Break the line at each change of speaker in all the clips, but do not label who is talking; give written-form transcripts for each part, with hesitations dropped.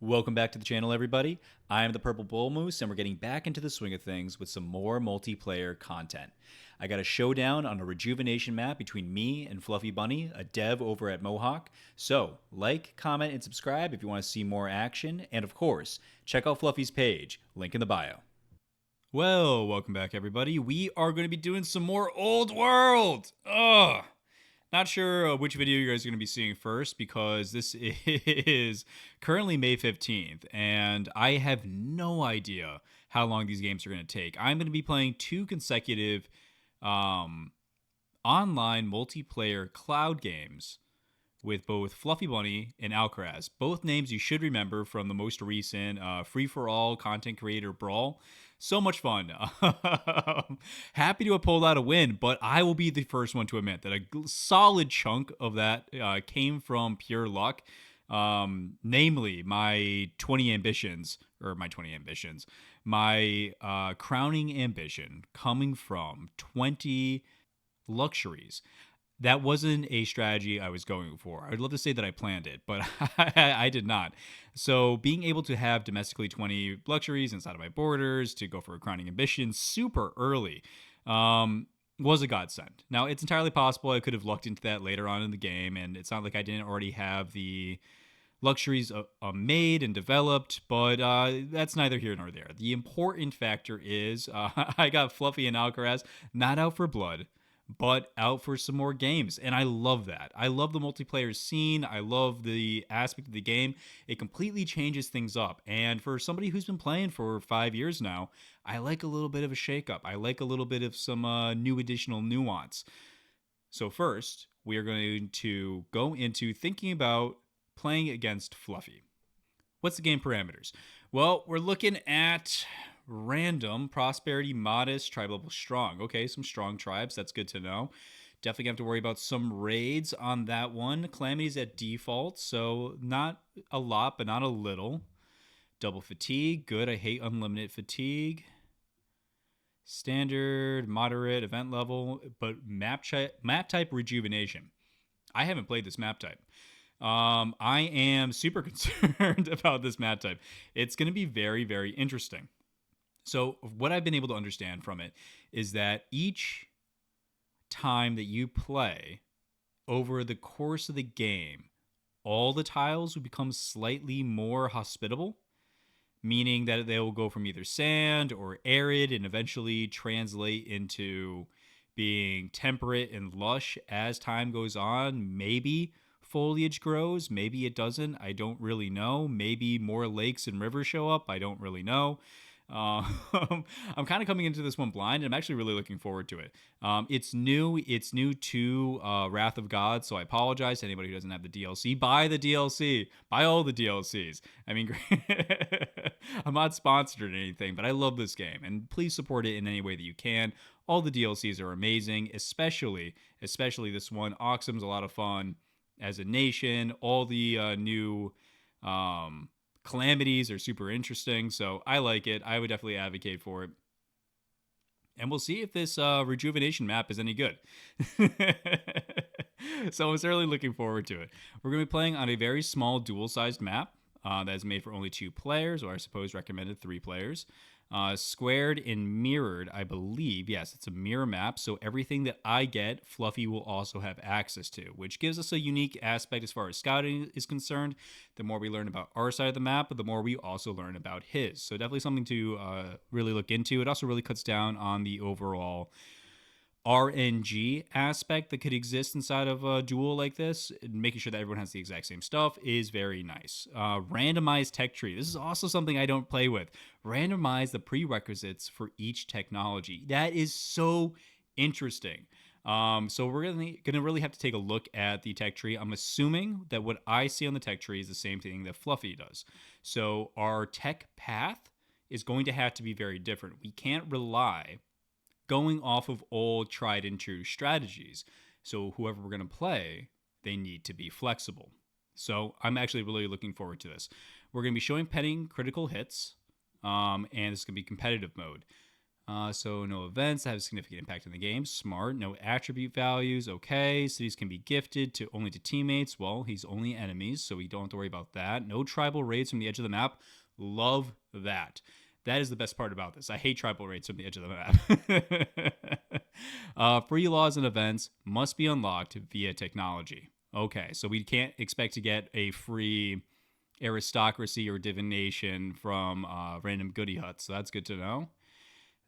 Welcome back to the channel, everybody. I am the Purple Bull Moose, and we're getting back into the swing of things with some more multiplayer content. I got a showdown on a Rejuvenation map between me and Fluffybunny, a dev over at Mohawk. So, like, comment, and subscribe if you want to see more action. And of course, check out Fluffy's page, link in the bio. Well, welcome back, everybody. We are going to be doing some more Old World. Ugh. Not sure which video you guys are going to be seeing first because this is currently May 15th, and I have no idea how long these games are going to take. I'm going to be playing two consecutive online multiplayer cloud games with both Fluffybunny and Alcaraz. Both names you should remember from the most recent free-for-all content creator brawl. So much fun. Happy to have pulled out a win, but I will be the first one to admit that a solid chunk of that came from pure luck. Namely, my crowning ambition coming from 20 luxuries. That wasn't a strategy I was going for. I'd love to say that I planned it, but I did not. So being able to have domestically 20 luxuries inside of my borders to go for a crowning ambition super early was a godsend. Now, it's entirely possible I could have lucked into that later on in the game, and it's not like I didn't already have the luxuries made and developed, but that's neither here nor there. The important factor is I got Fluffy and Alcaraz not out for blood, but out for some more games. And I love that. I love the multiplayer scene. I love the aspect of the game. It completely changes things up. And for somebody who's been playing for 5 years now, I like a little bit of a shakeup. I like a little bit of some new additional nuance. So first, we are going to go into thinking about playing against Fluffy. What's the game parameters? Well, we're looking at random, prosperity, modest, tribe level strong. Okay, some strong tribes. That's good to know. Definitely have to worry about some raids on that one. Calamities at default, so not a lot, but not a little. Double fatigue, good. I hate unlimited fatigue. Standard, moderate, event level, but map type rejuvenation. I haven't played this map type. I am super concerned about this map type. It's going to be very, very interesting. So what I've been able to understand from it is that each time that you play over the course of the game, all the tiles will become slightly more hospitable, meaning that they will go from either sand or arid and eventually translate into being temperate and lush as time goes on. Maybe foliage grows, maybe it doesn't. I don't really know. Maybe more lakes and rivers show up. I don't really know. I'm kind of coming into this one blind, and I'm actually really looking forward to it. It's new to Wrath of God, so I apologize to anybody who doesn't have the DLC. Buy the DLC. Buy all the DLCs. I mean, I'm not sponsored or anything, but I love this game, and please support it in any way that you can. All the DLCs are amazing, especially this one. Oxum's a lot of fun as a nation. All the new calamities are super interesting, so I like it. I would definitely advocate for it. And we'll see if this rejuvenation map is any good. So I'm certainly looking forward to it. We're going to be playing on a very small dual-sized map that is made for only 2 players, or I suppose recommended 3 players. Squared and mirrored, I believe. Yes, it's a mirror map, so everything that I get, Fluffy will also have access to, which gives us a unique aspect as far as scouting is concerned. The more we learn about our side of the map, the more we also learn about his. So definitely something to really look into. It also really cuts down on the overall RNG aspect that could exist inside of a duel like this. Making sure that everyone has the exact same stuff is very nice. Randomized tech tree. This is also something I don't play with. Randomize the prerequisites for each technology. That is so interesting. So we're gonna really have to take a look at the tech tree. I'm assuming that what I see on the tech tree is the same thing that Fluffy does. So our tech path is going to have to be very different. We can't rely going off of old tried and true strategies. So whoever we're going to play, they need to be flexible. So I'm actually really looking forward to this. We're going to be showing petting critical hits, and it's going to be competitive mode. So no events that have significant impact on the game. Smart. No attribute values. Okay. Cities can be gifted to only to teammates. Well, he's only enemies, so we don't have to worry about that. No tribal raids from the edge of the map. Love that. That is the best part about this. I hate tribal raids from the edge of the map. Free laws and events must be unlocked via technology. Okay, so we can't expect to get a free aristocracy or divination from random goody huts. So that's good to know.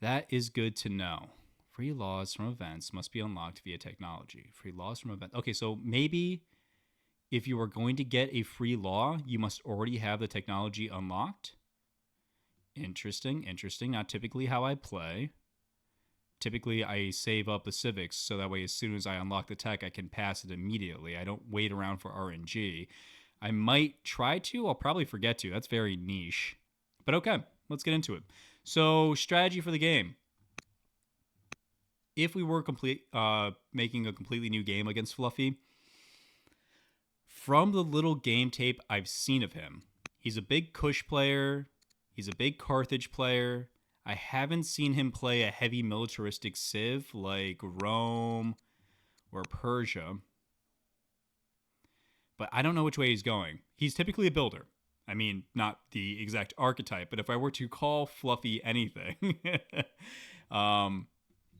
That is good to know. Free laws from events must be unlocked via technology. Free laws from events. Okay, so maybe if you are going to get a free law, you must already have the technology unlocked. Interesting. Not typically how I play. Typically, I save up the civics so that way as soon as I unlock the tech, I can pass it immediately. I don't wait around for RNG. I might try to. I'll probably forget to. That's very niche. But okay, let's get into it. So, strategy for the game. If we were making a completely new game against Fluffy, from the little game tape I've seen of him, he's a big Kush player. He's a big Carthage player. I haven't seen him play a heavy militaristic civ like Rome or Persia. But I don't know which way he's going. He's typically a builder. I mean, not the exact archetype, but if I were to call Fluffy anything, and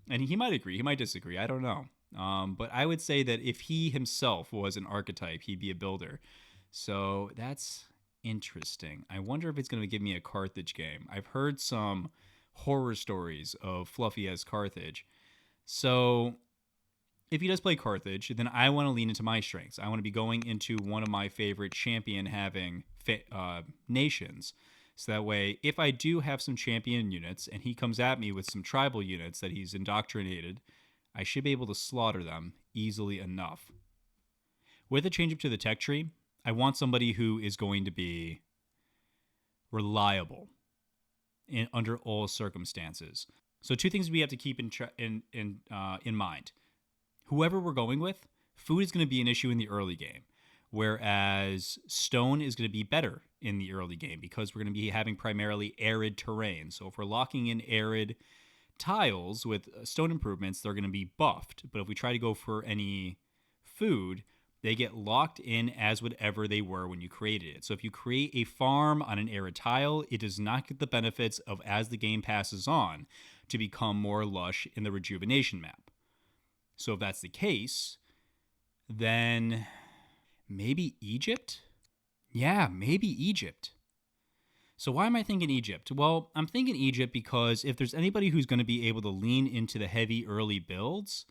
he might agree, he might disagree, I don't know. But I would say that if he himself was an archetype, he'd be a builder. So that's interesting. I wonder if it's going to give me a Carthage game. I've heard some horror stories of Fluffy as Carthage. So if he does play Carthage, then I want to lean into my strengths. I want to be going into one of my favorite champion having nations. So that way, if I do have some champion units and he comes at me with some tribal units that he's indoctrinated, I should be able to slaughter them easily enough. With a change up to the tech tree, I want somebody who is going to be reliable under all circumstances. So two things we have to keep in mind. Whoever we're going with, food is going to be an issue in the early game, whereas stone is going to be better in the early game because we're going to be having primarily arid terrain. So if we're locking in arid tiles with stone improvements, they're going to be buffed. But if we try to go for any food, they get locked in as whatever they were when you created it. So if you create a farm on an arid tile, it does not get the benefits of, as the game passes on, to become more lush in the rejuvenation map. So if that's the case, then maybe Egypt? Yeah, maybe Egypt. So why am I thinking Egypt? Well, I'm thinking Egypt because if there's anybody who's going to be able to lean into the heavy early builds,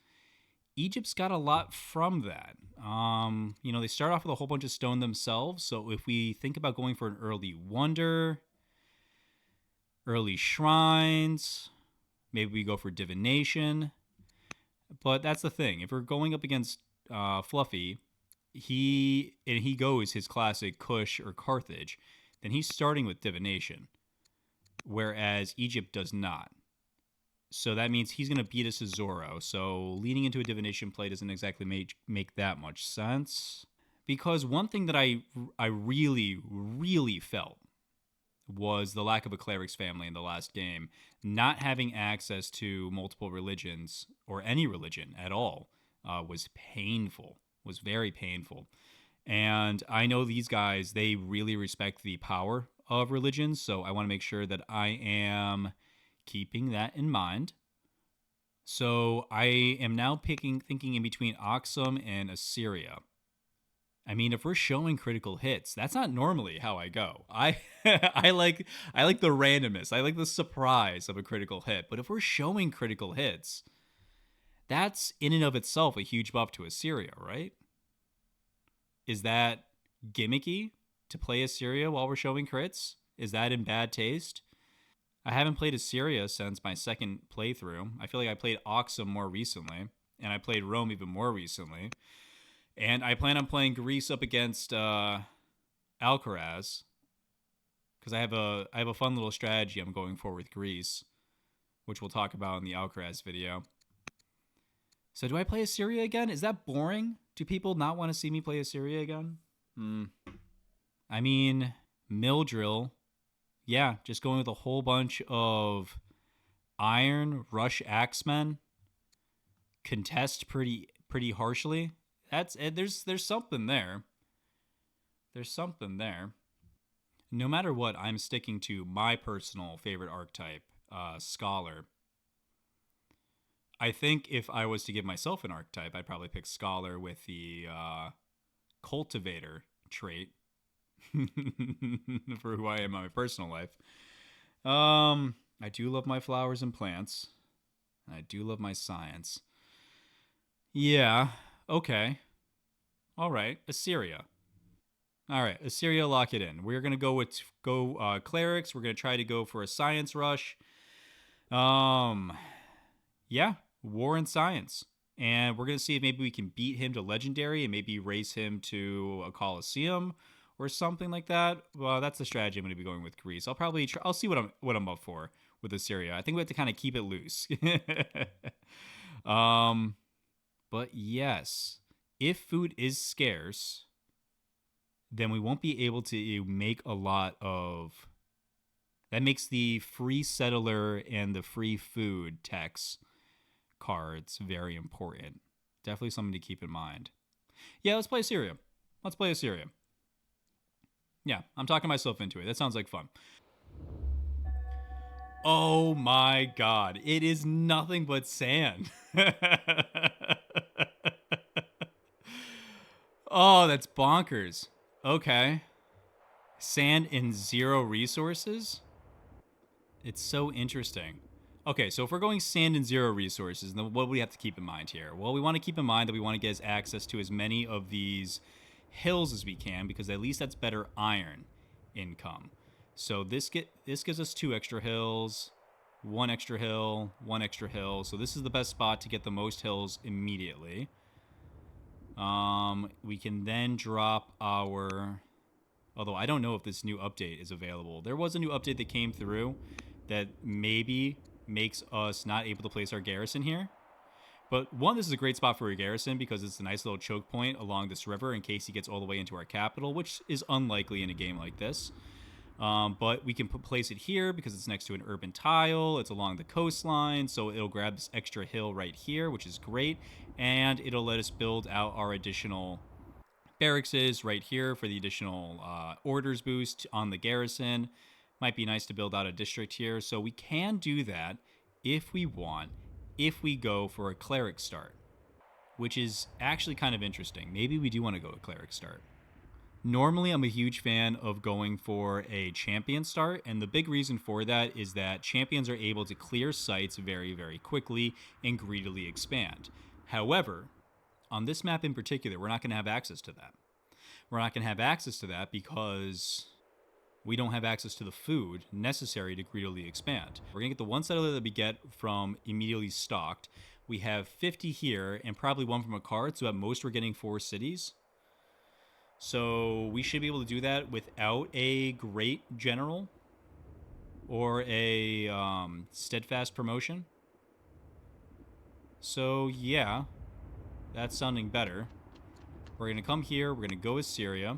Egypt's got a lot from that. They start off with a whole bunch of stone themselves. So if we think about going for an early wonder, early shrines, maybe we go for divination. But that's the thing. If we're going up against Fluffy, he goes his classic Kush or Carthage, then he's starting with divination, whereas Egypt does not. So that means he's going to beat us to Zoro. So leaning into a divination play doesn't exactly make that much sense. Because one thing that I really, really felt was the lack of a cleric's family in the last game. Not having access to multiple religions or any religion at all was painful, was very painful. And I know these guys, they really respect the power of religions, so I want to make sure that I am keeping that in mind. So I am now thinking in between Aksum and Assyria. I mean, if we're showing critical hits, that's not normally how I go. I like the randomness. I like the surprise of a critical hit. But if we're showing critical hits, that's in and of itself a huge buff to Assyria, right? Is that gimmicky to play Assyria while we're showing crits? Is that in bad taste? I haven't played Assyria since my second playthrough. I feel like I played Aksum more recently, and I played Rome even more recently. And I plan on playing Greece up against Alcaraz because I have a fun little strategy I'm going for with Greece, which we'll talk about in the Alcaraz video. So do I play Assyria again? Is that boring? Do people not want to see me play Assyria again? I mean, Mill Drill. Yeah, just going with a whole bunch of Iron Rush Axemen contest pretty harshly. That's there's something there. There's something there. No matter what, I'm sticking to my personal favorite archetype, Scholar. I think if I was to give myself an archetype, I'd probably pick Scholar with the Cultivator trait for who I am in my personal life. I do love my flowers and plants. I do love my science. Yeah. Okay. All right. Assyria. All right. Assyria, lock it in. We're gonna go clerics. We're gonna try to go for a science rush. Um. Yeah. War and science. And we're gonna see if maybe we can beat him to legendary and maybe raise him to a Colosseum or something like that. Well, that's the strategy I'm gonna be going with Greece. I'll probably I'll see what I'm up for with Assyria. I think we have to kind of keep it loose. um. But yes, if food is scarce, then we won't be able to make a lot of. That makes the free settler and the free food tax cards very important. Definitely something to keep in mind. Yeah, let's play Assyria. Let's play Assyria. Yeah, I'm talking myself into it. That sounds like fun. Oh my god, it is nothing but sand. Oh, that's bonkers. Okay. Sand and zero resources? It's so interesting. Okay, so if we're going sand and zero resources, then what do we have to keep in mind here? Well, we want to keep in mind that we want to get access to as many of these hills as we can, because at least that's better iron income. So this gives us 2 extra hills, 1 extra hill, 1 extra hill. So this is the best spot to get the most hills immediately. We can then drop our... Although I don't know if this new update is available. There was a new update that came through that maybe makes us not able to place our garrison here. But one, this is a great spot for a garrison because it's a nice little choke point along this river in case he gets all the way into our capital, which is unlikely in a game like this. But we can place it here because it's next to an urban tile. It's along the coastline, so it'll grab this extra hill right here, which is great. And it'll let us build out our additional barracks right here for the additional orders boost on the garrison. Might be nice to build out a district here. So we can do that if we want, if we go for a cleric start, which is actually kind of interesting. Maybe we do want to go a cleric start. Normally, I'm a huge fan of going for a champion start, and the big reason for that is that champions are able to clear sites very, very quickly and greedily expand. However, on this map in particular, we're not going to have access to that. We're not going to have access to that because we don't have access to the food necessary to greedily expand. We're going to get the 1 settler that we get from immediately stocked. We have 50 here and probably 1 from a card, so at most we're getting 4 cities. So we should be able to do that without a great general or a steadfast promotion. So yeah, that's sounding better. We're going to come here. We're going to go Assyria.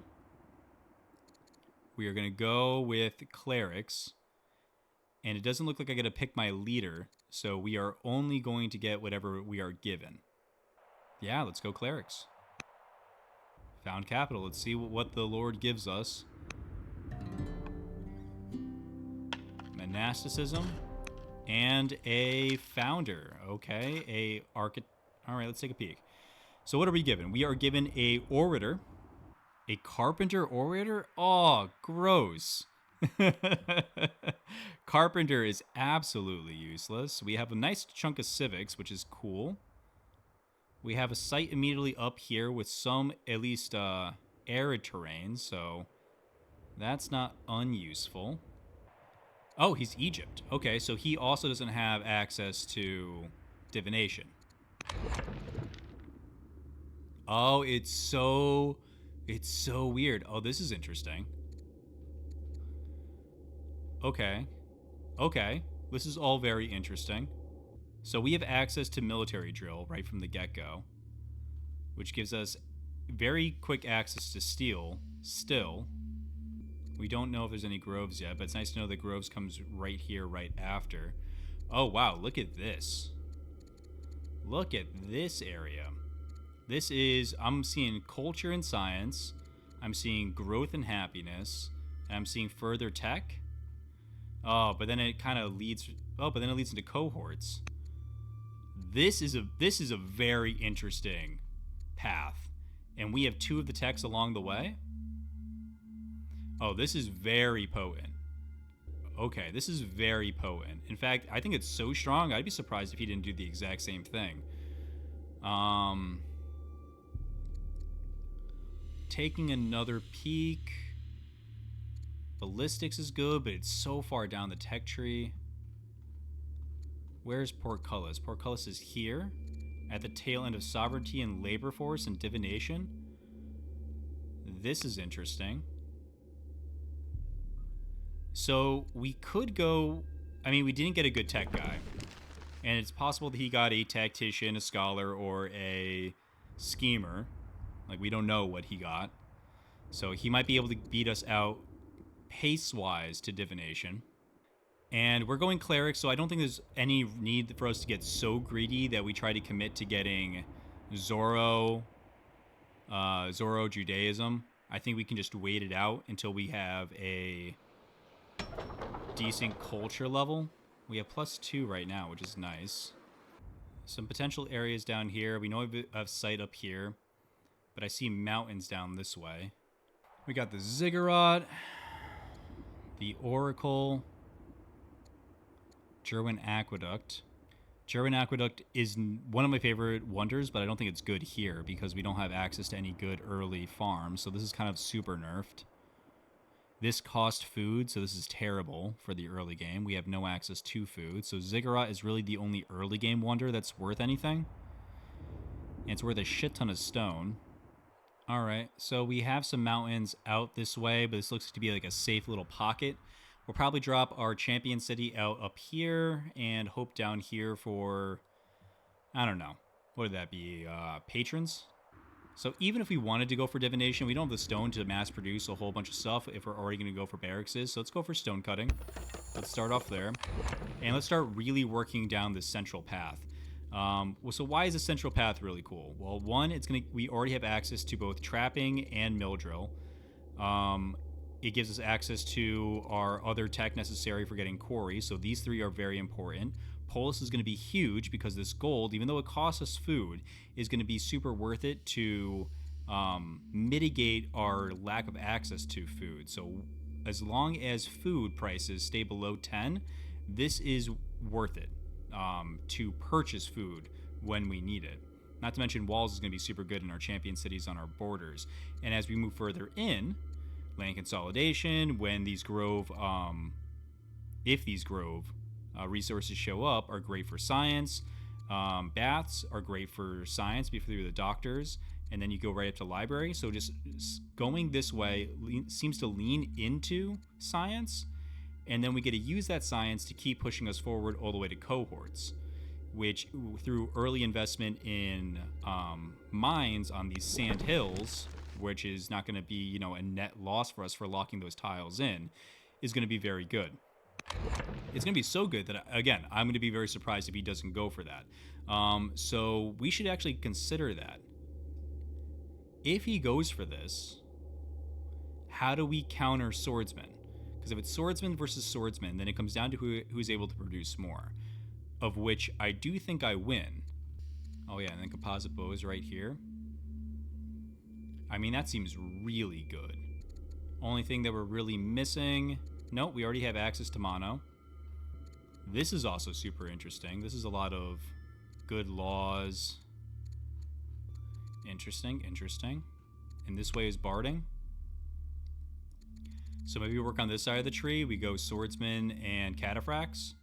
We are going to go with clerics. And it doesn't look like I get to pick my leader. So we are only going to get whatever we are given. Yeah, let's go clerics. Found capital. Let's see what the Lord gives us. Monasticism. And a founder. Okay. All right, let's take a peek. So what are we given? We are given a orator. A carpenter orator? Oh, gross. Carpenter is absolutely useless. We have a nice chunk of civics, which is cool. We have a site immediately up here with some, at least, arid terrain, so that's not unuseful. Oh, he's Egypt. Okay, so he also doesn't have access to divination. Oh, it's so weird. Oh, this is interesting. Okay. This is all very interesting. So we have access to military drill right from the get-go, which gives us very quick access to steel still. We don't know if there's any groves yet, but it's nice to know that groves comes right here, right after. Oh, wow. Look at this. Look at this area. This is, I'm seeing culture and science. I'm seeing growth and happiness. And I'm seeing further tech. Oh, but then it kind of leads, oh, but then it leads into cohorts. This is a very interesting path. And we have 2 of the techs along the way. Oh, this is very potent. Okay, this is very potent. In fact, I think it's so strong, I'd be surprised if he didn't do the exact same thing. Taking another peek. Ballistics is good, but it's so far down the tech tree. Where's Portcullis? Portcullis is here, at the tail end of Sovereignty and Labor Force and Divination. This is interesting. So we could go, I mean, we didn't get a good tech guy. And it's possible that he got a tactician, a scholar, or a schemer. Like, we don't know what he got. So he might be able to beat us out pace-wise to divination. And we're going cleric, so I don't think there's any need for us to get so greedy that we try to commit to getting Zoro Judaism. I think we can just wait it out until we have a decent culture level. We have +2 right now, which is nice. Some potential areas down here. We know we have sight up here, but I see mountains down this way. We got the Ziggurat, the Oracle, Jerwin Aqueduct. Jerwin Aqueduct is one of my favorite wonders, but I don't think it's good here because we don't have access to any good early farms, so this is kind of super nerfed. This cost food, so this is terrible for the early game. We have no access to food, so Ziggurat is really the only early game wonder that's worth anything. And it's worth a shit ton of stone. Alright, so we have some mountains out this way, but this looks to be like a safe little pocket. We'll probably drop our champion city out up here and hope down here for, I don't know, what would that be, patrons? So even if we wanted to go for divination, we don't have the stone to mass produce a whole bunch of stuff if we're already going to go for barracks. So let's go for stone cutting. Let's start off there. And let's start really working down this central path. So why is the central path really cool? Well, one, we already have access to both trapping and mill drill. It gives us access to our other tech necessary for getting quarry. So these 3 are very important. Polis is going to be huge because this gold, even though it costs us food, is going to be super worth it to mitigate our lack of access to food. So as long as food prices stay below 10, this is worth it to purchase food when we need it. Not to mention walls is going to be super good in our champion cities on our borders. And as we move further in, land consolidation, when these grove, if these grove resources show up, are great for science. Baths are great for science through the doctors, and then you go right up to library. So just going this way seems to lean into science, and then we get to use that science to keep pushing us forward all the way to cohorts, which through early investment in mines on these sand hills, which is not going to be, a net loss for us for locking those tiles in, is going to be very good. It's going to be so good that, again, I'm going to be very surprised if he doesn't go for that. So we should actually consider that. If he goes for this, how do we counter swordsman? Because if it's swordsman versus swordsman, then it comes down to who's able to produce more, of which I do think I win. Oh yeah, and then composite bows right here. I mean, that seems really good. Only thing that we're really missing... Nope, we already have access to mono. This is also super interesting. This is a lot of good laws. Interesting. And this way is barding. So maybe we work on this side of the tree. We go swordsman and cataphracts.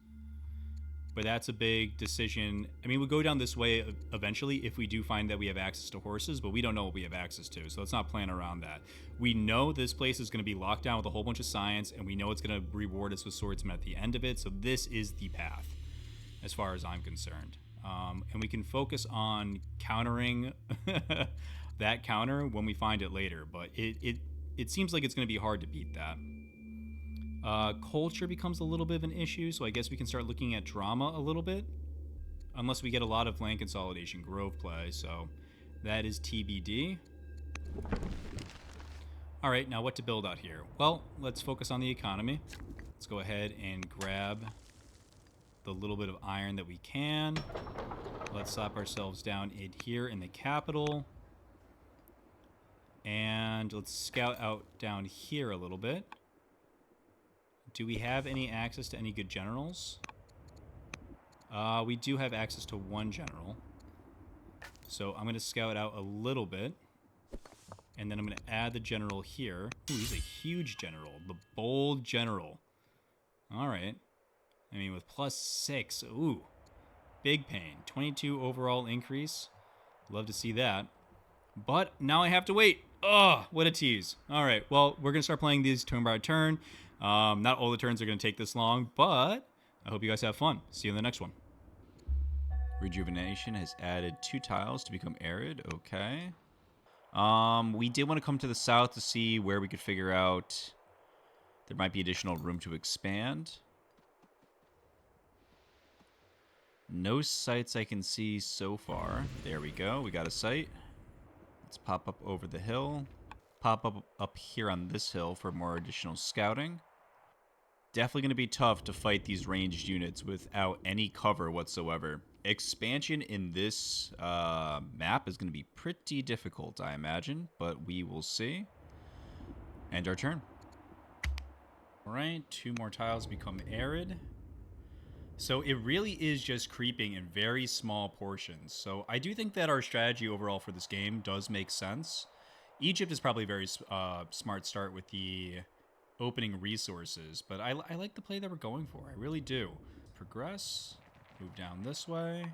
But that's a big decision. I mean, we'll go down this way eventually if we do find that we have access to horses, but we don't know what we have access to, so let's not plan around that. We know this place is going to be locked down with a whole bunch of science, and we know it's going to reward us with swordsmen at the end of it, so this is the path, as far as I'm concerned. And we can focus on countering that counter when we find it later, but it seems like it's going to be hard to beat that. Culture becomes a little bit of an issue, so I guess we can start looking at drama a little bit. Unless we get a lot of land consolidation grove play, so that is TBD. Alright, now what to build out here? Well, let's focus on the economy. Let's go ahead and grab the little bit of iron that we can. Let's slap ourselves down in here in the capital. And let's scout out down here a little bit. Do we have any access to any good generals? We do have access to one general. So I'm going to scout out a little bit. And then I'm going to add the general here. Ooh, he's a huge general. The bold general. Alright. I mean, with +6. Ooh. Big pain. 22 overall increase. Love to see that. But now I have to wait. Oh, what a tease. Alright, well, we're going to start playing these turn by turn. Not all the turns are going to take this long, but I hope you guys have fun. See you in the next one. Rejuvenation has added 2 tiles to become arid. Okay. We did want to come to the south to see where we could figure out there might be additional room to expand. No sites I can see so far. There we go. We got a site. Let's pop up over the hill. Pop up here on this hill for more additional scouting. Definitely going to be tough to fight these ranged units without any cover whatsoever. Expansion in this map is going to be pretty difficult, I imagine, but we will see. End our turn. All right, 2 more tiles become arid. So it really is just creeping in very small portions. So I do think that our strategy overall for this game does make sense. Egypt is probably a very smart start with the opening resources, but I like the play that we're going for. I really do. Progress. Move down this way.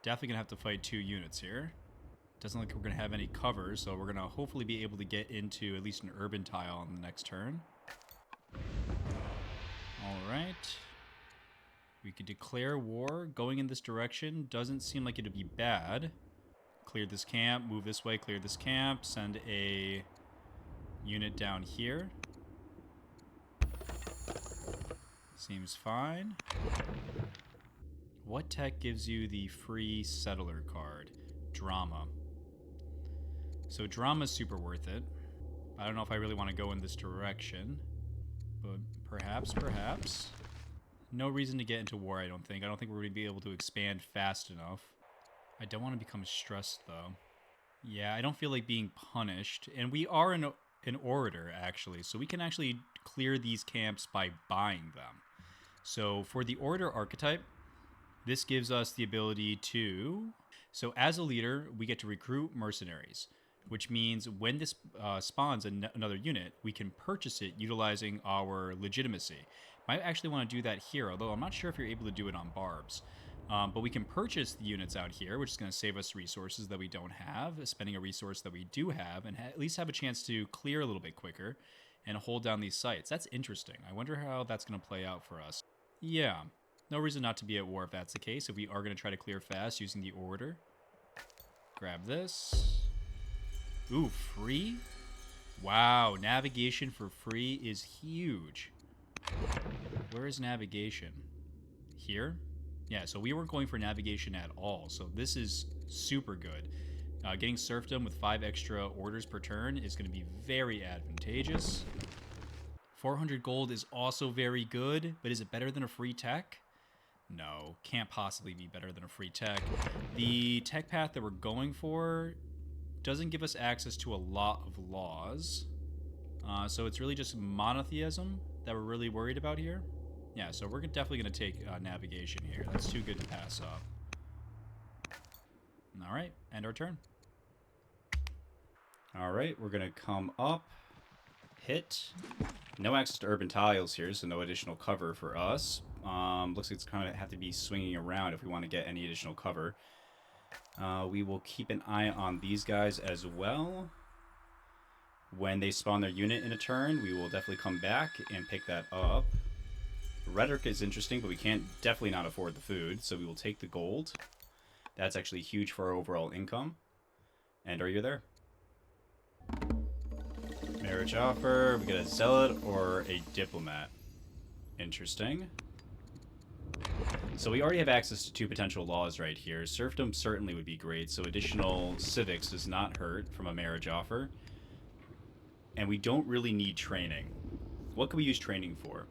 Definitely gonna have to fight 2 units here. Doesn't look like we're gonna have any cover, so we're gonna hopefully be able to get into at least an urban tile on the next turn. Alright. We could declare war. Going in this direction doesn't seem like it'd be bad. Clear this camp, move this way, clear this camp, send a unit down here. Seems fine. What tech gives you the free settler card? Drama. So drama's super worth it. I don't know if I really want to go in this direction, but perhaps. No reason to get into war, I don't think. I don't think we're going to be able to expand fast enough. I don't want to become stressed, though. Yeah, I don't feel like being punished. And we are an orator, actually, so we can actually clear these camps by buying them. So for the orator archetype, this gives us the ability to... So as a leader, we get to recruit mercenaries, which means when this spawns another unit, we can purchase it utilizing our legitimacy. Might actually want to do that here, although I'm not sure if you're able to do it on barbs. But we can purchase the units out here, which is going to save us resources that we don't have, spending a resource that we do have, and at least have a chance to clear a little bit quicker and hold down these sites. That's interesting. I wonder how that's going to play out for us. Yeah, no reason not to be at war if that's the case, if we are going to try to clear fast using the orator. Grab this. Ooh, free? Wow, navigation for free is huge. Where is navigation? Here? Yeah, so we weren't going for navigation at all, so this is super good. Getting serfdom with 5 extra orders per turn is going to be very advantageous. 400 gold is also very good, but is it better than a free tech? No, can't possibly be better than a free tech. The tech path that we're going for doesn't give us access to a lot of laws. So it's really just monotheism that we're really worried about here. Yeah, so we're definitely going to take navigation here. That's too good to pass up. All right, end our turn. All right, we're going to come up, hit. No access to urban tiles here, so no additional cover for us. Looks like it's kind of have to be swinging around if we want to get any additional cover. We will keep an eye on these guys as well. When they spawn their unit in a turn, we will definitely come back and pick that up. Rhetoric is interesting, but we can't definitely not afford the food, so we will take the gold. That's actually huge for our overall income. And are you there? Marriage offer. We get a zealot or a diplomat. Interesting. So we already have access to 2 potential laws right here. Serfdom certainly would be great, so additional civics does not hurt from a marriage offer. And we don't really need training. What can we use training for?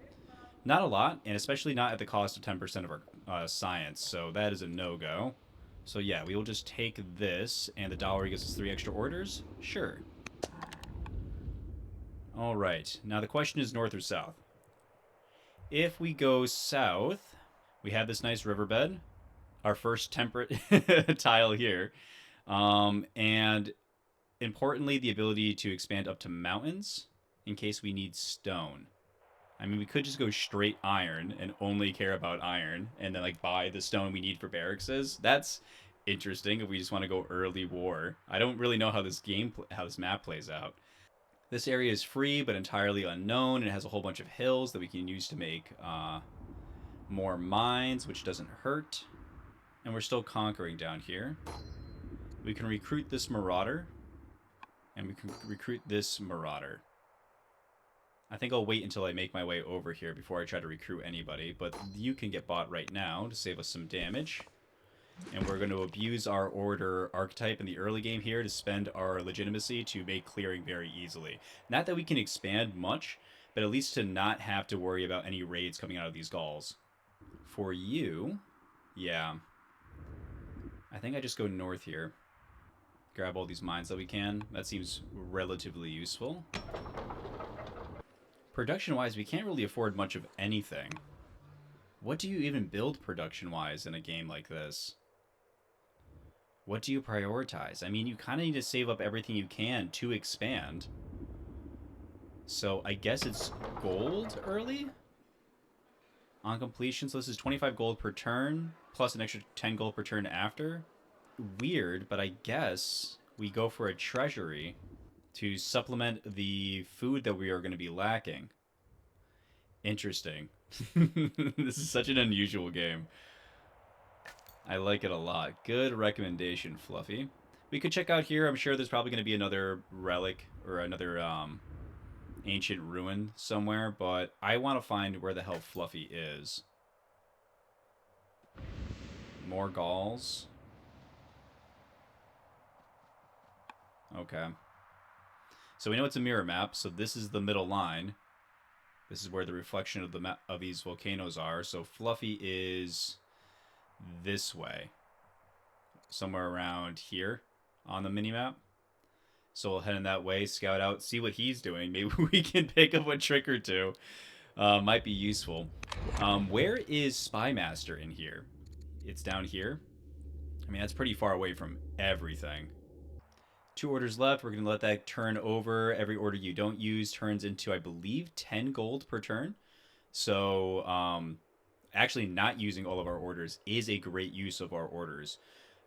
Not a lot, and especially not at the cost of 10% of our science, so that is a no-go. So yeah, we will just take this, and the dowry gives us 3 extra orders? Sure. Alright, now the question is north or south. If we go south, we have this nice riverbed, our first temperate tile here, and importantly, the ability to expand up to mountains in case we need stone. I mean, we could just go straight iron and only care about iron, and then like buy the stone we need for barracks. That's interesting if we just want to go early war. I don't really know how this map plays out. This area is free but entirely unknown. It has a whole bunch of hills that we can use to make more mines, which doesn't hurt. And we're still conquering down here. We can recruit this marauder, and we can recruit this marauder. I think I'll wait until I make my way over here before I try to recruit anybody, but you can get bought right now to save us some damage. And we're going to abuse our order archetype in the early game here to spend our legitimacy to make clearing very easily. Not that we can expand much, but at least to not have to worry about any raids coming out of these Gauls. For you, yeah. I think I just go north here. Grab all these mines that we can. That seems relatively useful. Production-wise, we can't really afford much of anything. What do you even build production-wise in a game like this? What do you prioritize? I mean, you kind of need to save up everything you can to expand. So I guess it's gold early? On completion, so this is 25 gold per turn, plus an extra 10 gold per turn after. Weird, but I guess we go for a treasury to supplement the food that we are going to be lacking. Interesting. This is such an unusual game. I like it a lot. Good recommendation, Fluffy. We could check out here. I'm sure there's probably going to be another relic or another ancient ruin somewhere, but I want to find where the hell Fluffy is. More Gauls. Okay. So we know it's a mirror map, so this is the middle line. This is where the reflection of the map of these volcanoes are. So Fluffy is this way. Somewhere around here on the minimap. So we'll head in that way, scout out, see what he's doing. Maybe we can pick up a trick or two. Might be useful. Where is Spymaster in here? It's down here. I mean, that's pretty far away from everything. 2 orders left. We're going to let that turn over. Every order you don't use turns into, I believe, 10 gold per turn. So actually not using all of our orders is a great use of our orders.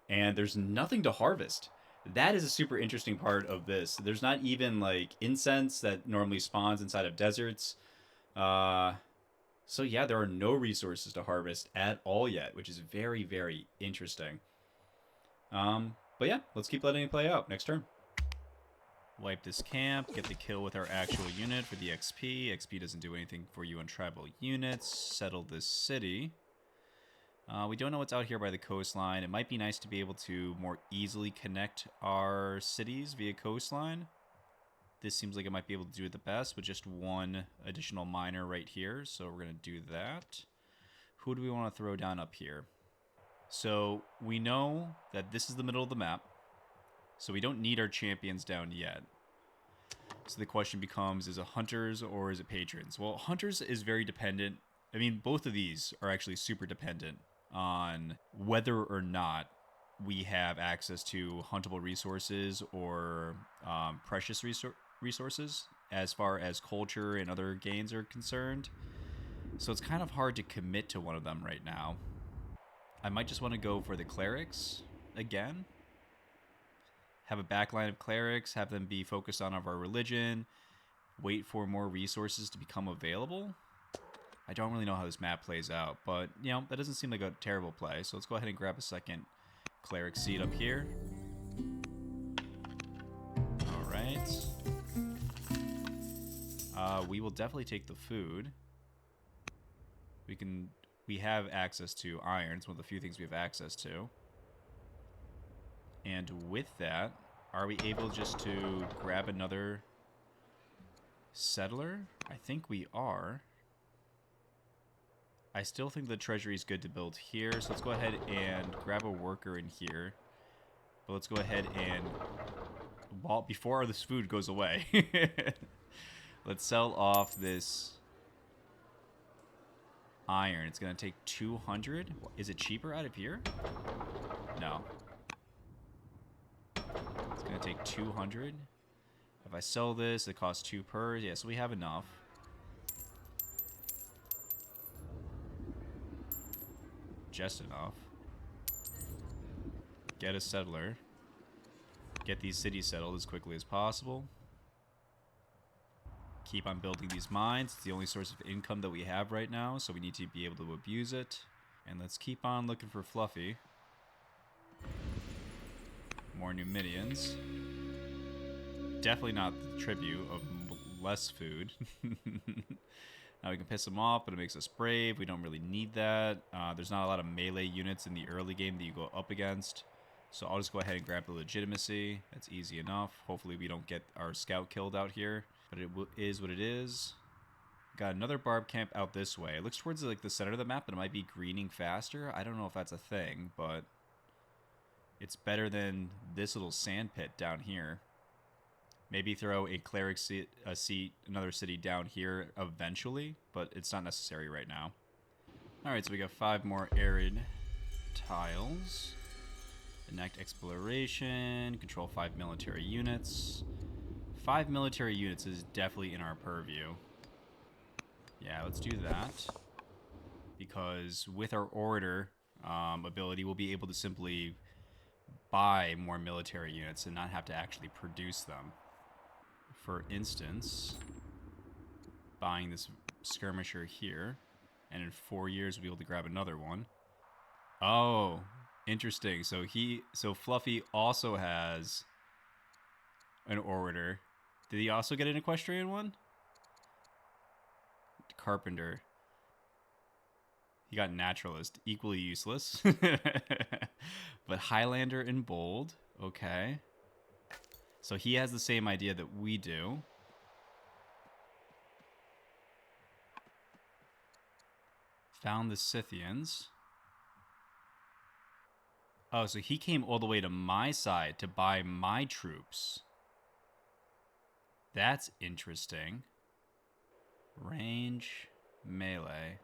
And there's nothing to harvest. That is a super interesting part of this. There's not even like incense that normally spawns inside of deserts. So yeah, there are no resources to harvest at all yet, which is very, very interesting. But yeah, let's keep letting it play out. Next turn. Wipe this camp, get the kill with our actual unit for the XP. XP doesn't do anything for you on tribal units. Settle this city. We don't know what's out here by the coastline. It might be nice to be able to more easily connect our cities via coastline. This seems like it might be able to do it the best with just 1 additional miner right here. So we're going to do that. Who do we want to throw down up here? So we know that this is the middle of the map. So we don't need our champions down yet. So the question becomes, is it hunters or is it patrons? Well, hunters is very dependent. I mean, both of these are actually super dependent on whether or not we have access to huntable resources or precious resources as far as culture and other gains are concerned. So it's kind of hard to commit to one of them right now. I might just want to go for the clerics again. Have a backline of clerics, have them be focused on our religion, wait for more resources to become available. I don't really know how this map plays out, but, you know, that doesn't seem like a terrible play. So let's go ahead and grab a second cleric seat up here. All right. We will definitely take the food. We have access to iron. It's one of the few things we have access to. And with that, are we able just to grab another settler? I think we are. I still think the treasury is good to build here, so let's go ahead and grab a worker in here. But let's go ahead and, well, before this food goes away, let's sell off this iron. It's going to take 200. Is it cheaper out of here? No. It's going to take 200. If I sell this, it costs 2 per. Yeah, so we have enough. Just enough. Get a settler. Get these cities settled as quickly as possible. Keep on building these mines. It's the only source of income that we have right now, so we need to be able to abuse it. And let's keep on looking for Fluffy. More Numidians. Definitely not the tribute of less food. Now we can piss them off, but it makes us brave. We don't really need that. There's not a lot of melee units in the early game that you go up against. So I'll just go ahead and grab the legitimacy. That's easy enough. Hopefully we don't get our scout killed out here. But it is what it is. Got another barb camp out this way. It looks towards like the center of the map, but it might be greening faster. I don't know if that's a thing, but it's better than this little sand pit down here. Maybe throw a cleric another city down here eventually, but it's not necessary right now. Alright, so we got 5 more arid tiles. Enact exploration, control 5 military units. 5 military units is definitely in our purview. Yeah, let's do that. Because with our orator ability, we'll be able to simply buy more military units and not have to actually produce them. For instance, buying this skirmisher here, and in 4 years we'll be able to grab another one. Oh, interesting. So Fluffy also has an orator. Did he also get an equestrian one? Carpenter. He got naturalist, equally useless. But Highlander in bold, okay. So he has the same idea that we do. Found the Scythians. Oh, so he came all the way to my side to buy my troops. That's interesting. Range, melee.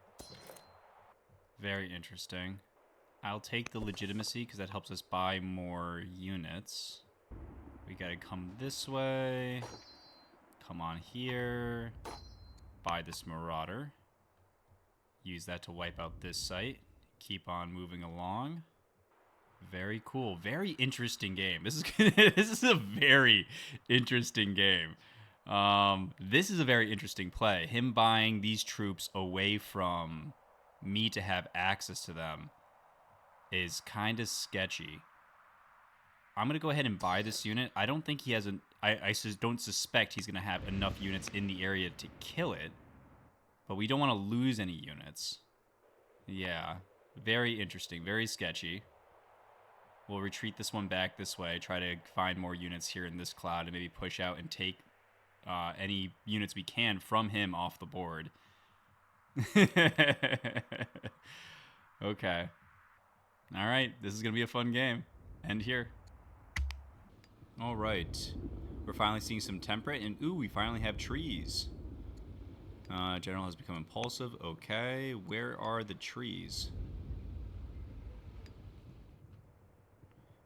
Very interesting. I'll take the legitimacy because that helps us buy more units. We gotta come this way. Come on here. Buy this marauder. Use that to wipe out this site. Keep on moving along. Very cool. Very interesting game. This is a very interesting game. This is a very interesting play. Him buying these troops away from me to have access to them is kind of sketchy. I'm going to go ahead and buy this unit. I don't think he has I don't suspect he's going to have enough units in the area to kill it. But we don't want to lose any units. Yeah. Very interesting. Very sketchy. We'll retreat this one back this way. Try to find more units here in this cloud and maybe push out and take any units we can from him off the board. Okay. All right. This is going to be a fun game. End here. All right. We're finally seeing some temperate, and ooh, we finally have trees. General has become impulsive. Okay. Where are the trees?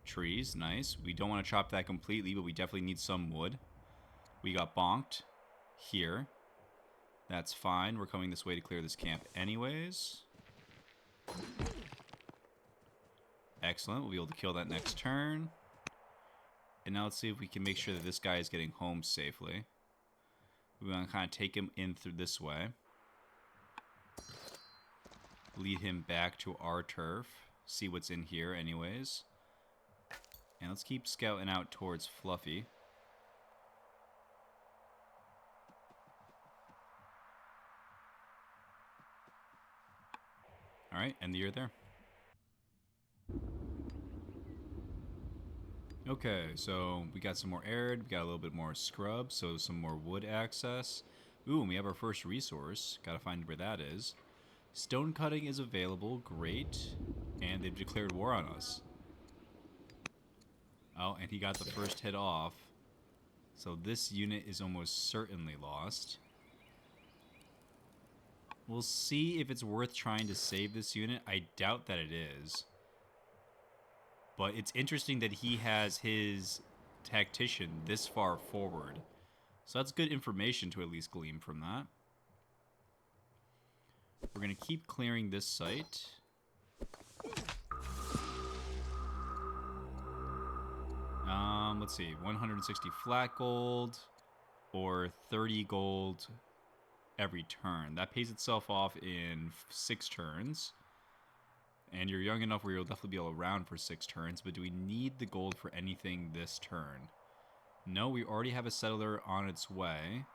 Trees. Nice. We don't want to chop that completely, but we definitely need some wood. We got bonked here. That's fine. We're coming this way to clear this camp anyways. Excellent. We'll be able to kill that next turn. And now let's see if we can make sure that this guy is getting home safely. We want to kind of take him in through this way. Lead him back to our turf. See what's in here anyways. And let's keep scouting out towards Fluffy. Alright, end the year there. Okay, so we got some more arid, we got a little bit more scrub, so some more wood access. Ooh, and we have our first resource. Gotta find where that is. Stone cutting is available, great. And they've declared war on us. Oh, and he got the first hit off. So this unit is almost certainly lost. We'll see if it's worth trying to save this unit. I doubt that it is. But it's interesting that he has his tactician this far forward. So that's good information to at least glean from that. We're going to keep clearing this site. Let's see, 160 flat gold or 30 gold every turn. That pays itself off in 6 turns. And you're young enough where you'll definitely be around for 6 turns, but do we need the gold for anything this turn? No, we already have a settler on its way.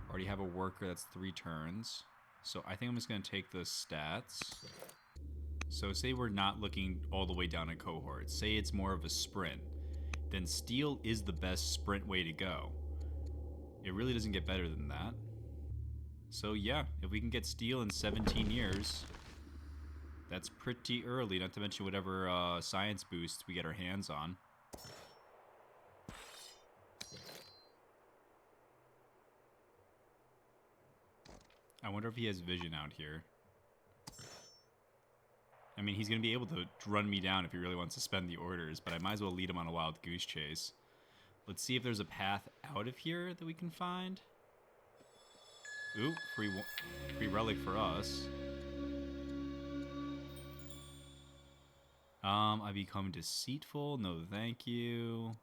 Already have a worker that's 3 turns. So I think I'm just going to take the stats. So say we're not looking all the way down in cohorts. Say it's more of a sprint. Then steel is the best sprint way to go. It really doesn't get better than that. So yeah, if we can get steel in 17 years, that's pretty early, not to mention whatever science boosts we get our hands on. I wonder if he has vision out here. I mean, he's going to be able to run me down if he really wants to spend the orders, but I might as well lead him on a wild goose chase. Let's see if there's a path out of here that we can find. Ooh, free relic for us. I become deceitful. No, thank you.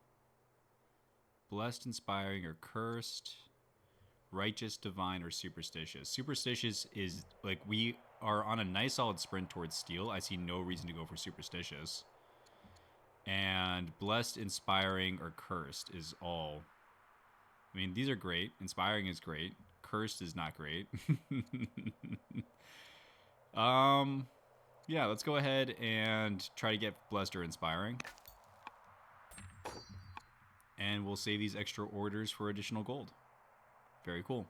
Blessed, inspiring, or cursed. Righteous, divine, or superstitious. Superstitious is like we are on a nice solid sprint towards steel. I see no reason to go for superstitious. And blessed, inspiring, or cursed is all. I mean, these are great. Inspiring is great. Cursed is not great. Yeah, let's go ahead and try to get blessed or inspiring. And we'll save these extra orders for additional gold. Very cool.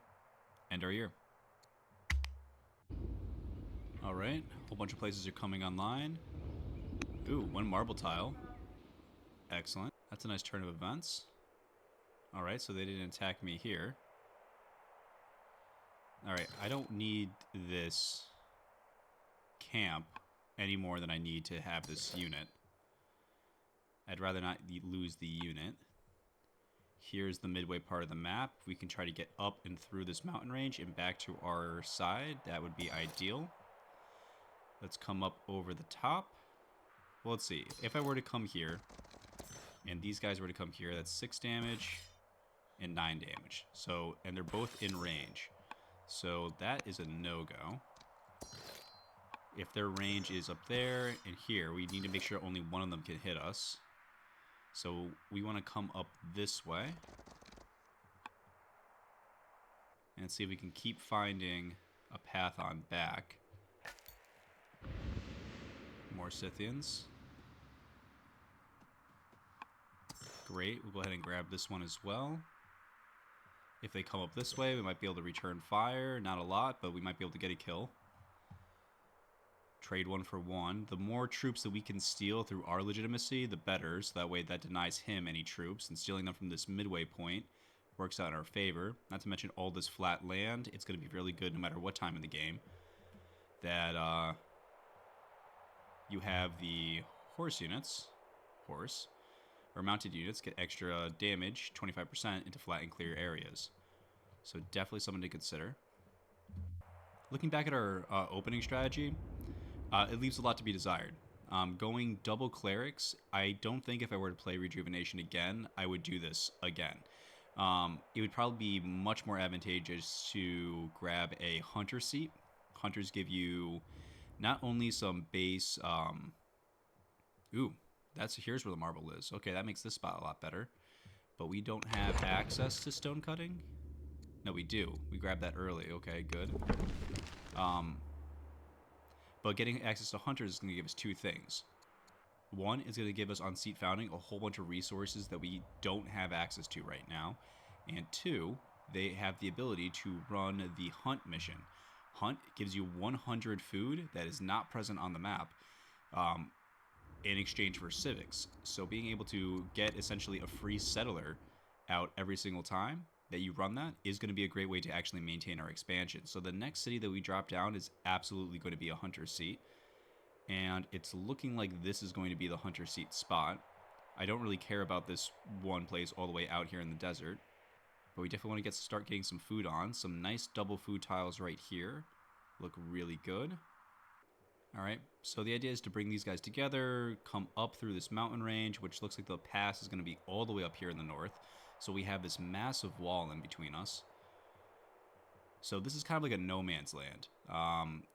End our year. Alright, a whole bunch of places are coming online. Ooh, 1 marble tile. Excellent. That's a nice turn of events. Alright, so they didn't attack me here. Alright, I don't need this camp any more than I need to have this unit. I'd rather not lose the unit. Here's the midway part of the map. We can try to get up and through this mountain range and back to our side. That would be ideal. Let's come up over the top. Well, let's see. If I were to come here, and these guys were to come here, that's 6 damage and 9 damage. So, and they're both in range. So that is a no-go. If their range is up there and here, we need to make sure only one of them can hit us. So we want to come up this way. And see if we can keep finding a path on back. More Scythians. Great, we'll go ahead and grab this one as well. If they come up this way, we might be able to return fire. Not a lot, but we might be able to get a kill. Trade 1 for 1. The more troops that we can steal through our legitimacy, the better. So that way that denies him any troops. And stealing them from this midway point works out in our favor. Not to mention all this flat land. It's going to be really good no matter what time in the game. That you have the horse units. Horse. Or mounted units get extra damage, 25% into flat and clear areas. So definitely something to consider. Looking back at our opening strategy, it leaves a lot to be desired. Going double clerics, I don't think if I were to play Rejuvenation again, I would do this again. It would probably be much more advantageous to grab a hunter seat. Hunters give you not only some base... here's where the marble is. Okay, that makes this spot a lot better. But we don't have access to stone cutting? No, we do. We grabbed that early. Okay, good. But getting access to hunters is going to give us two things. One is going to give us on seat founding a whole bunch of resources that we don't have access to right now. And two, they have the ability to run the hunt mission. Hunt gives you 100 food that is not present on the map in exchange for civics. So being able to get essentially a free settler out every single time that you run that is going to be a great way to actually maintain our expansion. So the next city that we drop down is absolutely going to be a hunter seat. And it's looking like this is going to be the hunter seat spot. I don't really care about this one place all the way out here in the desert, but we definitely want to start getting some food on. Some nice double food tiles right here. Look really good. All right, so the idea is to bring these guys together, come up through this mountain range, which looks like the pass is going to be all the way up here in the north. So we have this massive wall in between us. So this is kind of like a no man's land.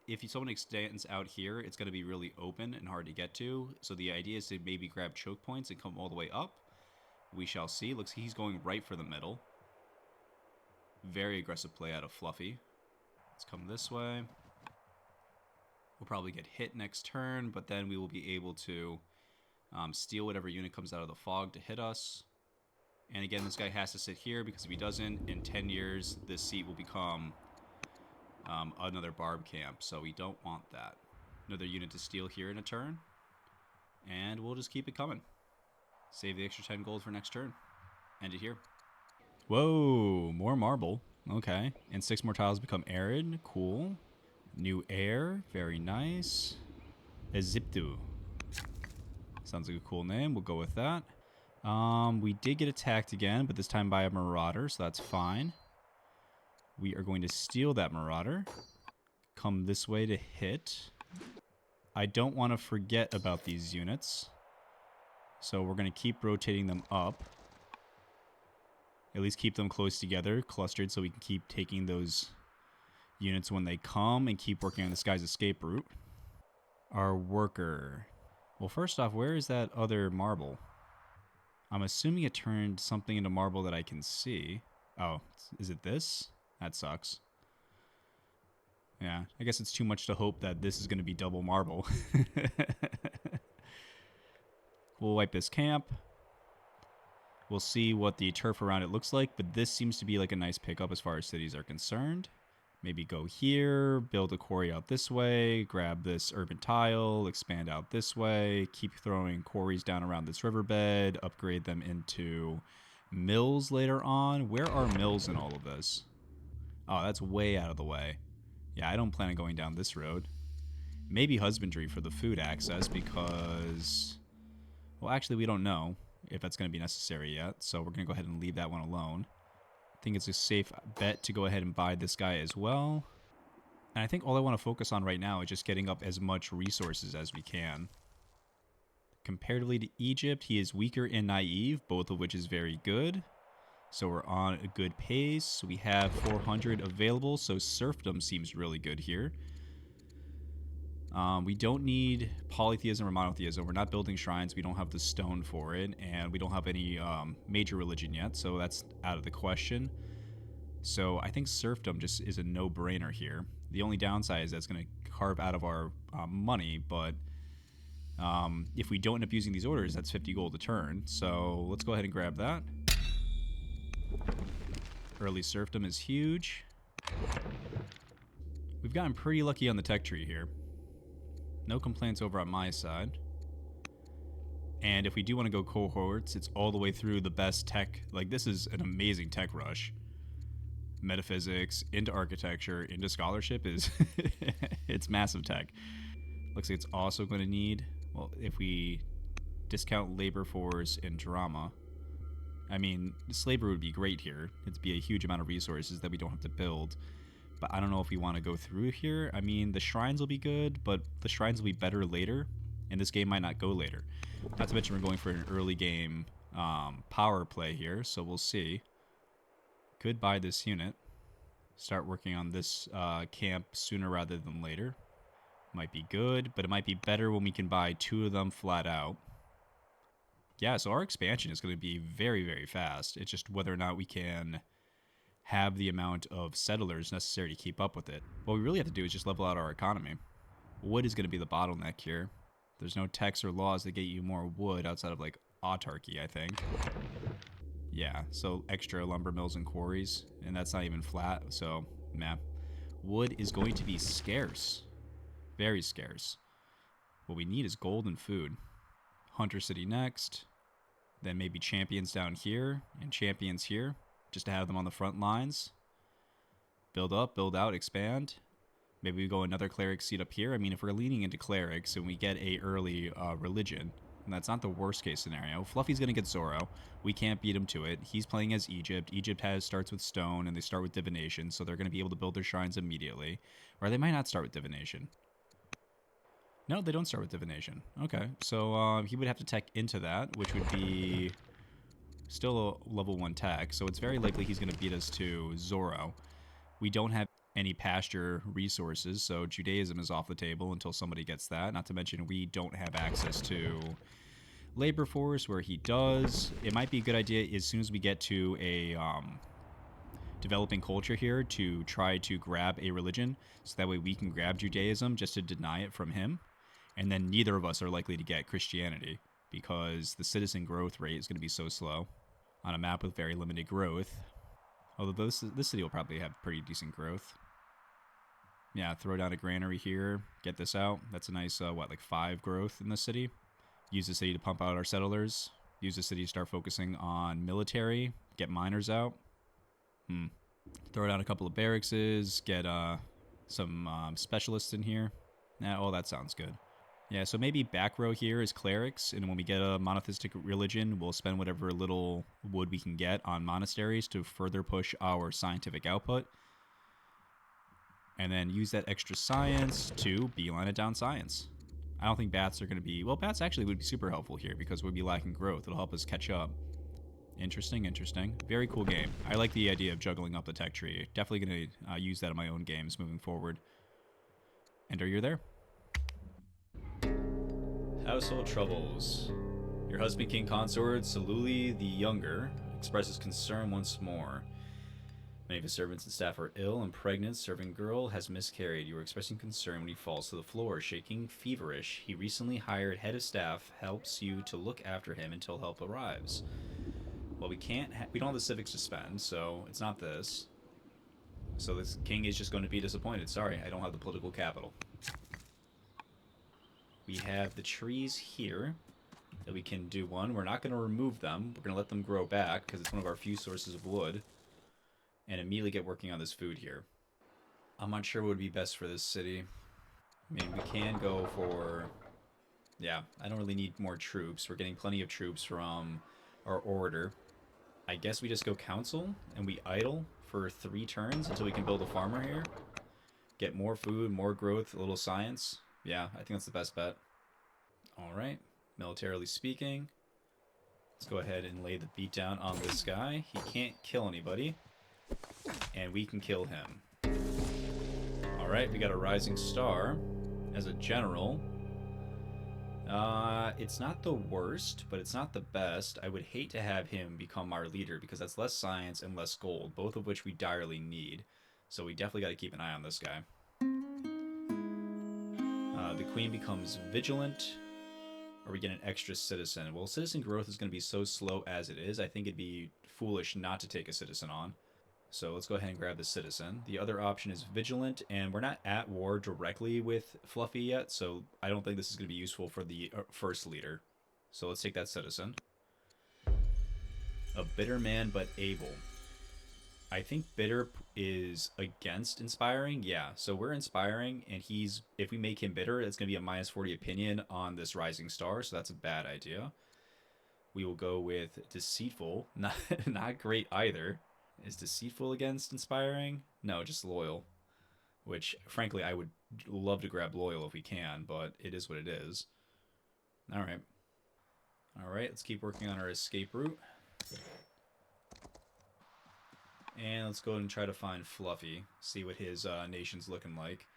If someone extends out here, it's going to be really open and hard to get to. So the idea is to maybe grab choke points and come all the way up. We shall see. Looks like he's going right for the middle. Very aggressive play out of Fluffy. Let's come this way. We'll probably get hit next turn, but then we will be able to steal whatever unit comes out of the fog to hit us. And again, this guy has to sit here because if he doesn't, in 10 years, this seat will become another barb camp. So we don't want that. Another unit to steal here in a turn. And we'll just keep it coming. Save the extra 10 gold for next turn. End it here. Whoa, more marble. Okay. And 6 more tiles become arid. Cool. New air. Very nice. Eziptu. Sounds like a cool name. We'll go with that. We did get attacked again, but this time by a marauder, so that's fine. We are going to steal that marauder. Come this way to hit. I don't want to forget about these units. So we're going to keep rotating them up. At least keep them close together, clustered, so we can keep taking those units when they come and keep working on this guy's escape route. Our worker. Well, first off, where is that other marble? I'm assuming it turned something into marble that I can see. Oh, is it this? That sucks. Yeah, I guess it's too much to hope that this is going to be double marble. We'll wipe this camp. We'll see what the turf around it looks like, but this seems to be like a nice pickup as far as cities are concerned. Maybe go here, build a quarry out this way, grab this urban tile, expand out this way, keep throwing quarries down around this riverbed, upgrade them into mills later on. Where are mills in all of this? Oh, that's way out of the way. Yeah, I don't plan on going down this road. Maybe husbandry for the food access because... Well, actually, we don't know if that's going to be necessary yet, so we're going to go ahead and leave that one alone. I think it's a safe bet to go ahead and buy this guy as well. And I think all I want to focus on right now is just getting up as much resources as we can. Comparatively to Egypt, he is weaker and naive, both of which is very good. So we're on a good pace. We have 400 available, so serfdom seems really good here. We don't need polytheism or monotheism. We're not building shrines. We don't have the stone for it. And we don't have any major religion yet, so that's out of the question. So I think serfdom just is a no-brainer here. The only downside is that's going to carve out of our money, but if we don't end up using these orders, that's 50 gold a turn. So let's go ahead and grab that. Early serfdom is huge. We've gotten pretty lucky on the tech tree here. No complaints over on my side. And if we do want to go cohorts, it's all the way through the best tech. Like, this is an amazing tech rush. Metaphysics, into architecture, into scholarship is... it's massive tech. Looks like it's also going to need... Well, if we discount labor force and drama... I mean, slavery would be great here. It'd be a huge amount of resources that we don't have to build. But I don't know if we want to go through here. I mean, the shrines will be good, but the shrines will be better later, and this game might not go later. Not to mention we're going for an early game power play here, so we'll see. Could buy this unit. Start working on this camp sooner rather than later. Might be good, but it might be better when we can buy 2 of them flat out. Yeah, so our expansion is going to be very, very fast. It's just whether or not we can... have the amount of settlers necessary to keep up with it. What we really have to do is just level out our economy. Wood is going to be the bottleneck here. There's no texts or laws that get you more wood outside of like autarky, I think. Yeah, so extra lumber mills and quarries, and that's not even flat, so meh. Wood is going to be scarce. Very scarce. What we need is gold and food. Hunter City next. Then maybe champions down here and champions here, just to have them on the front lines. Build up, build out, expand. Maybe we go another cleric seat up here. I mean, if we're leaning into clerics and we get a early religion, and that's not the worst case scenario. Fluffy's going to get Zoro. We can't beat him to it. He's playing as Egypt. Egypt starts with stone, and they start with divination, so they're going to be able to build their shrines immediately. Or they might not start with divination. No, they don't start with divination. Okay, so he would have to tech into that, which would be still a level 1 tech, so it's very likely he's going to beat us to Zoro. We don't have any pasture resources, so Judaism is off the table until somebody gets that. Not to mention we don't have access to labor force where he does. It might be a good idea as soon as we get to a developing culture here to try to grab a religion, so that way we can grab Judaism just to deny it from him. And then neither of us are likely to get Christianity because the citizen growth rate is going to be so slow on a map with very limited growth. Although this city will probably have pretty decent growth. Yeah, throw down a granary here, get this out. That's a nice, like 5 growth in the city. Use the city to pump out our settlers. Use the city to start focusing on military. Get miners out. Throw down a couple of barracks. Get some specialists in here. Oh, that sounds good. Yeah, so maybe back row here is clerics, and when we get a monotheistic religion, we'll spend whatever little wood we can get on monasteries to further push our scientific output. And then use that extra science to beeline it down science. I don't think bats are going to be... Well, bats actually would be super helpful here because we'd be lacking growth. It'll help us catch up. Interesting, interesting. Very cool game. I like the idea of juggling up the tech tree. Definitely going to use that in my own games moving forward. And are you there? Household troubles. Your husband, King Consort, Saluli the Younger, expresses concern once more. Many of his servants and staff are ill, and pregnant serving girl has miscarried. You are expressing concern when he falls to the floor, shaking feverish. He recently hired head of staff, helps you to look after him until help arrives. Well, we don't have the civics to spend, so it's not this. So this king is just going to be disappointed. Sorry, I don't have the political capital. We have the trees here that we can do one. We're not going to remove them. We're going to let them grow back because it's one of our few sources of wood. And immediately get working on this food here. I'm not sure what would be best for this city. I mean, we can go for... Yeah, I don't really need more troops. We're getting plenty of troops from our orator. I guess we just go council and we idle for 3 turns until we can build a farmer here. Get more food, more growth, a little science. Yeah, I think that's the best bet. Alright, militarily speaking, let's go ahead and lay the beat down on this guy. He can't kill anybody, and we can kill him. Alright, we got a rising star as a general. It's not the worst, but it's not the best. I would hate to have him become our leader because that's less science and less gold, both of which we direly need. So we definitely got to keep an eye on this guy. The queen becomes vigilant, or we get an extra citizen. Well, citizen growth is going to be so slow as it is. I think it'd be foolish not to take a citizen on. So let's go ahead and grab the citizen. The other option is vigilant, and we're not at war directly with Fluffy yet, so I don't think this is going to be useful for the first leader. So let's take that citizen. A bitter man, but able. I think bitter is against inspiring. Yeah, so we're inspiring, and if we make him bitter, it's going to be a -40 opinion on this rising star, so that's a bad idea. We will go with deceitful. Not great either. Is deceitful against inspiring? No, just loyal. Which, frankly, I would love to grab loyal if we can, but it is what it is. Alright. Alright, let's keep working on our escape route. And let's go and try to find Fluffy. See what his nation's looking like.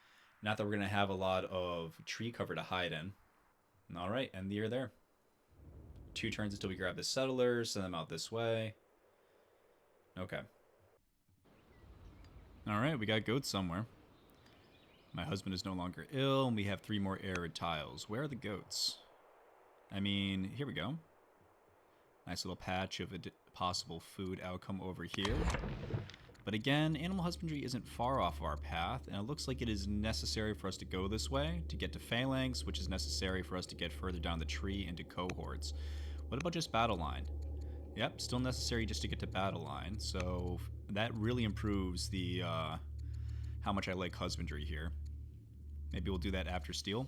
Not that we're going to have a lot of tree cover to hide in. Alright, end the year there. 2 turns until we grab the settlers, send them out this way. Okay. Alright, we got goats somewhere. My husband is no longer ill, and we have 3 more arid tiles. Where are the goats? I mean, here we go. Nice little patch of a possible food outcome over here. But again, animal husbandry isn't far off our path, and it looks like it is necessary for us to go this way to get to phalanx, which is necessary for us to get further down the tree into cohorts. What about just battle line? Yep, still necessary just to get to battle line, so that really improves the how much I like husbandry here. Maybe we'll do that after steel.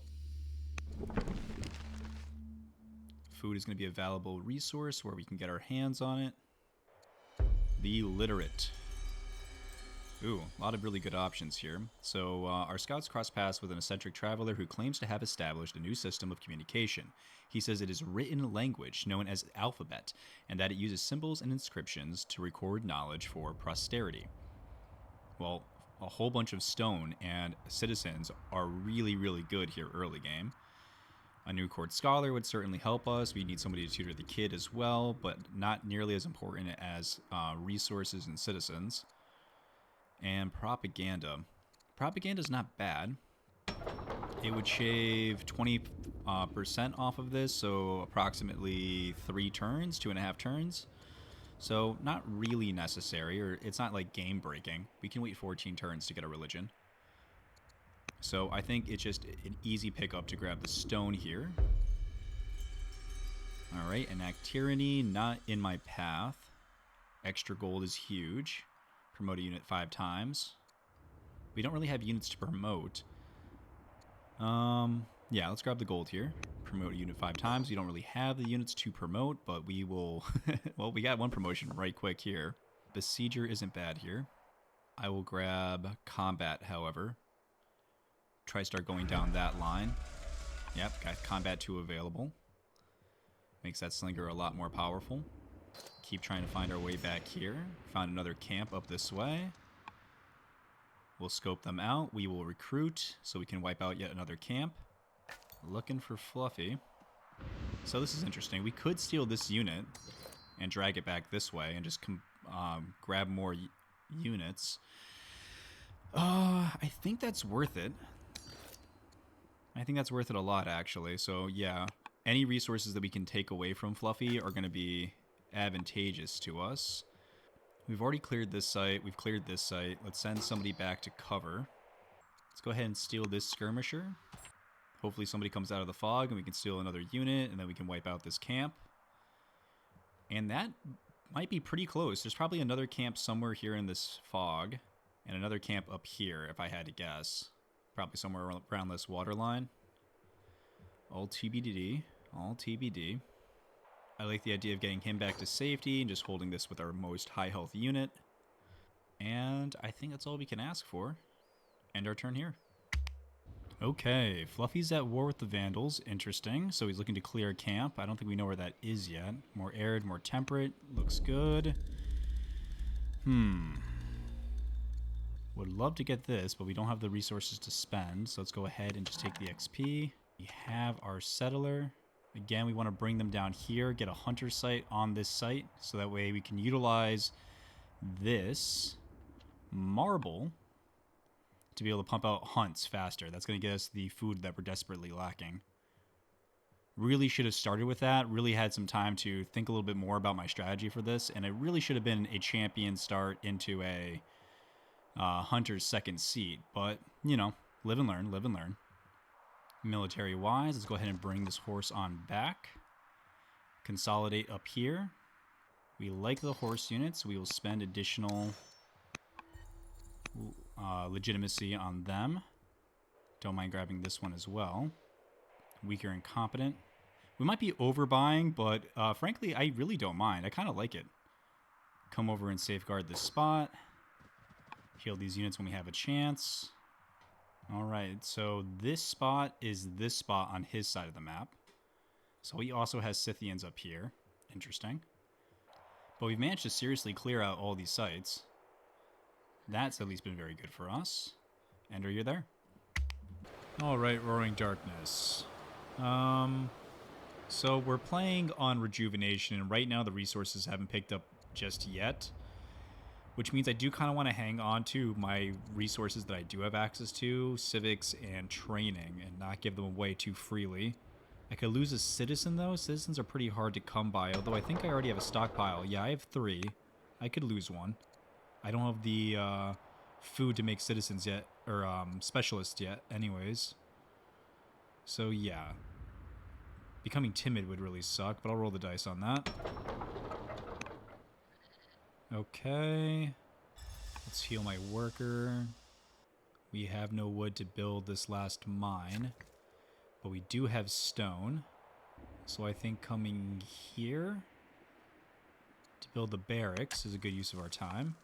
Food is going to be a valuable resource where we can get our hands on it. The literate. Ooh, a lot of really good options here. So our scouts cross paths with an eccentric traveler who claims to have established a new system of communication. He says it is written language known as alphabet, and that it uses symbols and inscriptions to record knowledge for posterity. Well, a whole bunch of stone and citizens are really, really good here early game. A new court scholar would certainly help us. We need somebody to tutor the kid as well, but not nearly as important as resources and citizens. And propaganda. Propaganda's not bad. It would shave 20% off of this, so approximately 3 turns, 2.5 turns. So not really necessary, or it's not like game breaking. We can wait 14 turns to get a religion. So I think it's just an easy pickup to grab the stone here. Alright, enact tyranny, not in my path. Extra gold is huge. Promote a unit 5 times. We don't really have units to promote. Yeah, let's grab the gold here. Promote a unit 5 times. We don't really have the units to promote, but we will... well, we got 1 promotion right quick here. Besieger isn't bad here. I will grab combat, however. Try start going down that line. Yep, got combat 2 available. Makes that slinger a lot more powerful. Keep trying to find our way back here. Found another camp up this way. We'll scope them out. We will recruit so we can wipe out yet another camp. Looking for Fluffy. So this is interesting. We could steal this unit and drag it back this way and just grab more units. I think that's worth it. I think that's worth it a lot, actually. So yeah, any resources that we can take away from Fluffy are going to be advantageous to us. We've already cleared this site. We've cleared this site. Let's send somebody back to cover. Let's go ahead and steal this skirmisher. Hopefully somebody comes out of the fog and we can steal another unit, and then we can wipe out this camp. And that might be pretty close. There's probably another camp somewhere here in this fog, and another camp up here, if I had to guess. Probably somewhere around this water line. All TBD. All TBD. I like the idea of getting him back to safety and just holding this with our most high health unit. And I think that's all we can ask for. End our turn here. Okay, Fluffy's at war with the Vandals. Interesting. So he's looking to clear a camp. I don't think we know where that is yet. More arid, more temperate. Looks good. Would love to get this, but we don't have the resources to spend. So let's go ahead and just take the XP. We have our settler. Again, we want to bring them down here, get a hunter site on this site, so that way we can utilize this marble to be able to pump out hunts faster. That's going to get us the food that we're desperately lacking. Really should have started with that, really had some time to think a little bit more about my strategy for this, and it really should have been a champion start into a hunter's second seat, but, you know, live and learn, live and learn. Military-wise, let's go ahead and bring this horse on back. Consolidate up here. We like the horse units. We will spend additional legitimacy on them. Don't mind grabbing this one as well. Weaker and competent. We might be overbuying, but frankly, I really don't mind. I kind of like it. Come over and safeguard this spot. Heal these units when we have a chance. Alright, so this spot is this spot on his side of the map. So he also has Scythians up here. Interesting. But we've managed to seriously clear out all these sites. That's at least been very good for us. Ender, you're there. Alright, Roaring Darkness. So we're playing on Rejuvenation, and right now the resources haven't picked up just yet. which means I do kind of want to hang on to my resources that I do have access to, civics and training, and not give them away too freely. I could lose a citizen, though. Citizens are pretty hard to come by, although I think I already have a stockpile. Yeah, I have 3. I could lose one. I don't have the food to make citizens yet, or specialists yet, anyways. So, yeah. Becoming timid would really suck, but I'll roll the dice on that. Okay. Let's heal my worker. We have no wood to build this last mine, but we do have stone. So I think coming here to build the barracks is a good use of our time.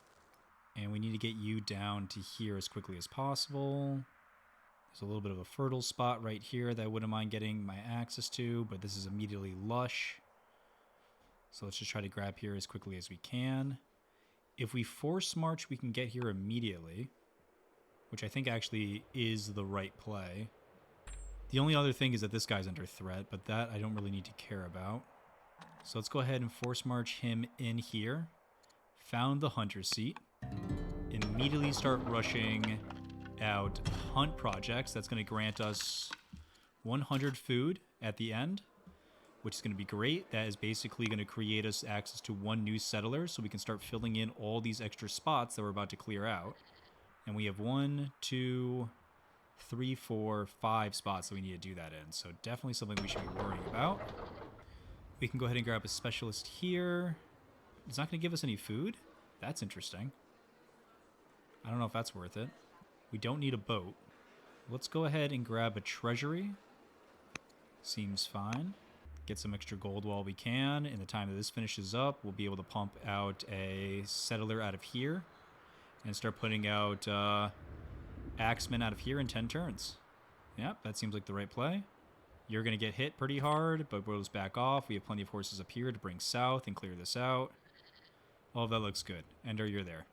And we need to get you down to here as quickly as possible. There's a little bit of a fertile spot right here that I wouldn't mind getting my access to, but this is immediately lush. So let's just try to grab here as quickly as we can. If we force march, we can get here immediately, which I think actually is the right play. The only other thing is that this guy's under threat, but that I don't really need to care about. So let's go ahead and force march him in here. Found the hunter seat. Immediately start rushing out hunt projects. That's going to grant us 100 food at the end, which is going to be great. That is basically going to create us access to 1 new settler, so we can start filling in all these extra spots that we're about to clear out. And we have 1, 2, 3, 4, 5 spots that we need to do that in. So definitely something we should be worrying about. We can go ahead and grab a specialist here. It's not going to give us any food? That's interesting. I don't know if that's worth it. We don't need a boat. Let's go ahead and grab a treasury. Seems fine. Get some extra gold while we can. In the time that this finishes up, we'll be able to pump out a settler out of here and start putting out axemen out of here in 10 turns. Yep, that seems like the right play. You're going to get hit pretty hard, but we'll just back off. We have plenty of horses up here to bring south and clear this out. All of that looks good. Ender, you're there.